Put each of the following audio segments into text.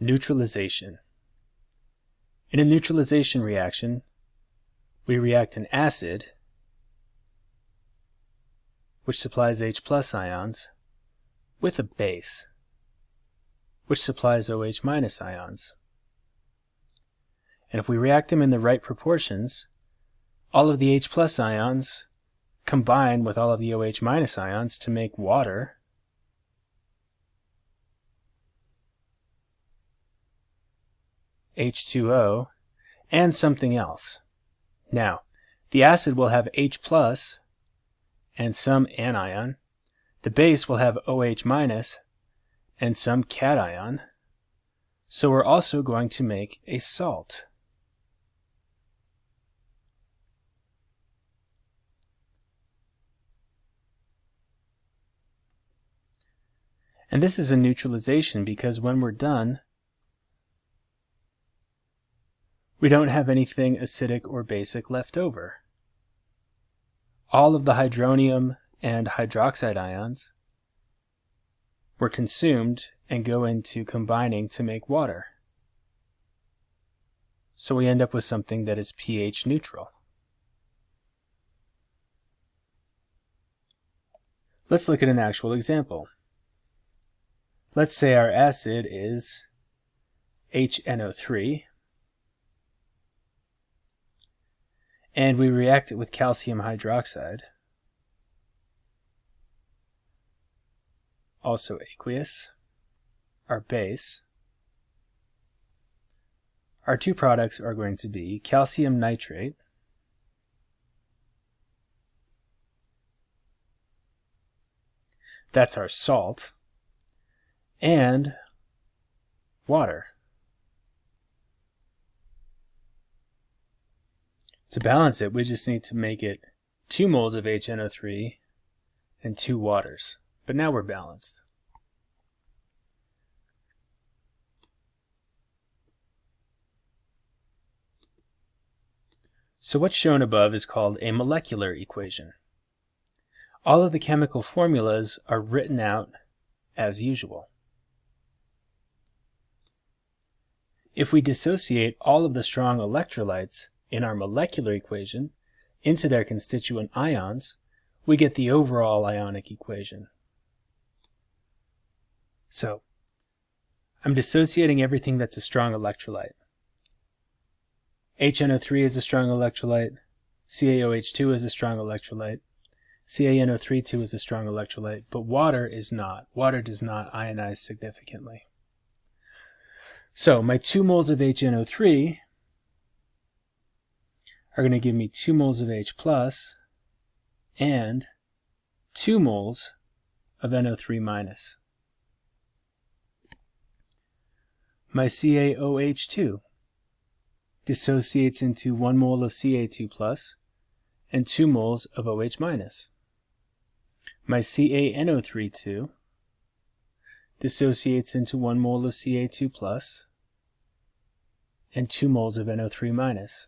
Neutralization. In a neutralization reaction, we react an acid, which supplies H plus ions, with a base, which supplies OH minus ions. And if we react them in the right proportions, all of the H plus ions combine with all of the OH minus ions to make water, H2O, and something else. Now, the acid will have H plus and some anion. The base will have OH minus and some cation. So we're also going to make a salt. And this is a neutralization because when we're done, we don't have anything acidic or basic left over. All of the hydronium and hydroxide ions were consumed and go into combining to make water. So we end up with something that is pH neutral. Let's look at an actual example. Let's say our acid is HNO3, and we react it with calcium hydroxide, also aqueous, our base. Our two products are going to be calcium nitrate that's our salt, and water. To balance it, we just need to make it 2 moles of HNO3 and 2 waters. But now we're balanced. So what's shown above is called a molecular equation. All of the chemical formulas are written out as usual. If we dissociate all of the strong electrolytes in our molecular equation into their constituent ions, we get the overall ionic equation. So, I'm dissociating everything that's a strong electrolyte. HNO3 is a strong electrolyte, CaOH2 is a strong electrolyte, CaNO3 is a strong electrolyte, but water is not. Water does not ionize significantly. So my 2 moles of HNO3 are going to give me 2 moles of H plus and 2 moles of NO3 minus. My CaOH2 dissociates into 1 mole of Ca2 plus and 2 moles of OH minus. My CaNO3 dissociates into 1 mole of Ca2 plus and 2 moles of NO3 minus.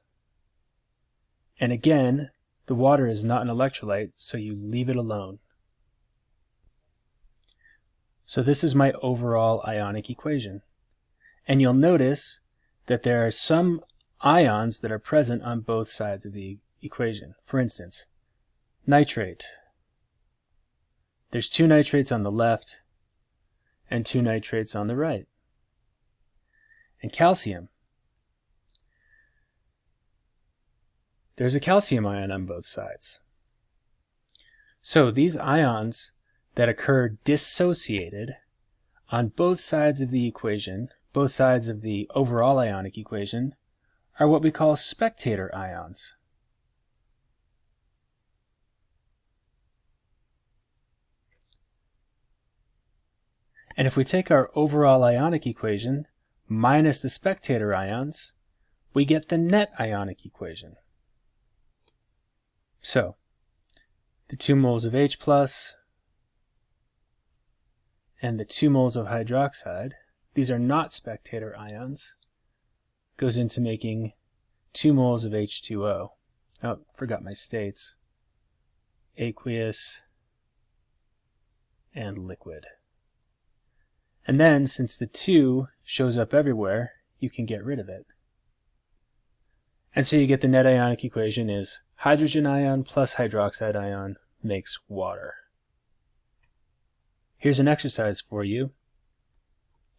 And again, the water is not an electrolyte, so you leave it alone. So this is my overall ionic equation. And you'll notice that there are some ions that are present on both sides of the equation. For instance, nitrate. There's 2 nitrates on the left and 2 nitrates on the right. And calcium. There's a calcium ion on both sides. So these ions that occur dissociated on both sides of the equation, both sides of the overall ionic equation, are what we call spectator ions. And if we take our overall ionic equation minus the spectator ions, we get the net ionic equation. So, the 2 moles of H plus and the 2 moles of hydroxide, these are not spectator ions, goes into making 2 moles of H2O. Oh, forgot my states. Aqueous and liquid. And then, since the 2 shows up everywhere, you can get rid of it. And so you get the net ionic equation is hydrogen ion plus hydroxide ion makes water. Here's an exercise for you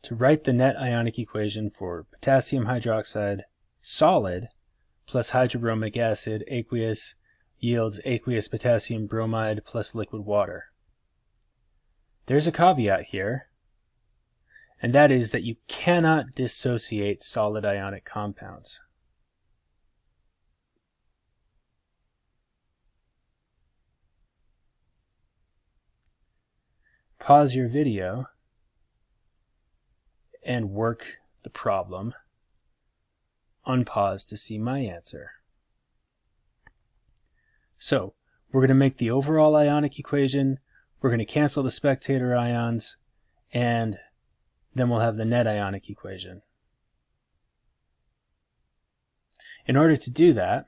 to write the net ionic equation for potassium hydroxide solid plus hydrobromic acid aqueous yields aqueous potassium bromide plus liquid water. There's a caveat here, and that is that you cannot dissociate solid ionic compounds. Pause your video and work the problem. Unpause to see my answer. So, we're going to make the overall ionic equation, we're going to cancel the spectator ions, and then we'll have the net ionic equation. In order to do that,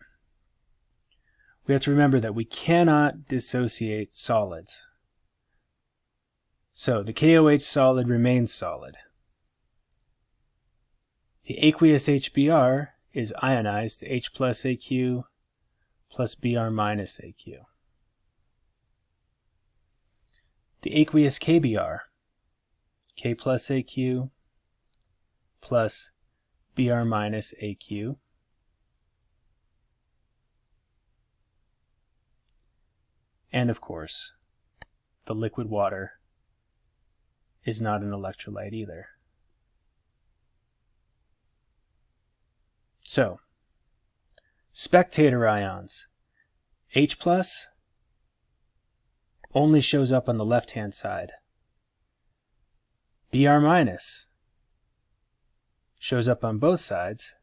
we have to remember that we cannot dissociate solids. So the KOH solid remains solid. The aqueous HBr is ionized to H plus AQ plus Br minus AQ. The aqueous KBr, K plus AQ plus Br minus AQ, and of course, the liquid water is not an electrolyte either. So, spectator ions, H plus only shows up on the left-hand side. Br minus shows up on both sides.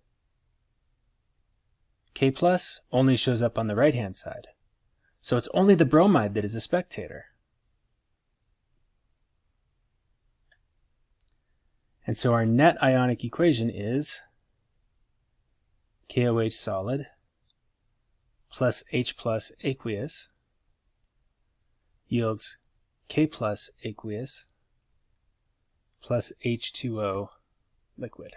K plus only shows up on the right-hand side. So it's only the bromide that is a spectator. And so our net ionic equation is KOH solid plus H plus aqueous yields K plus aqueous plus H2O liquid.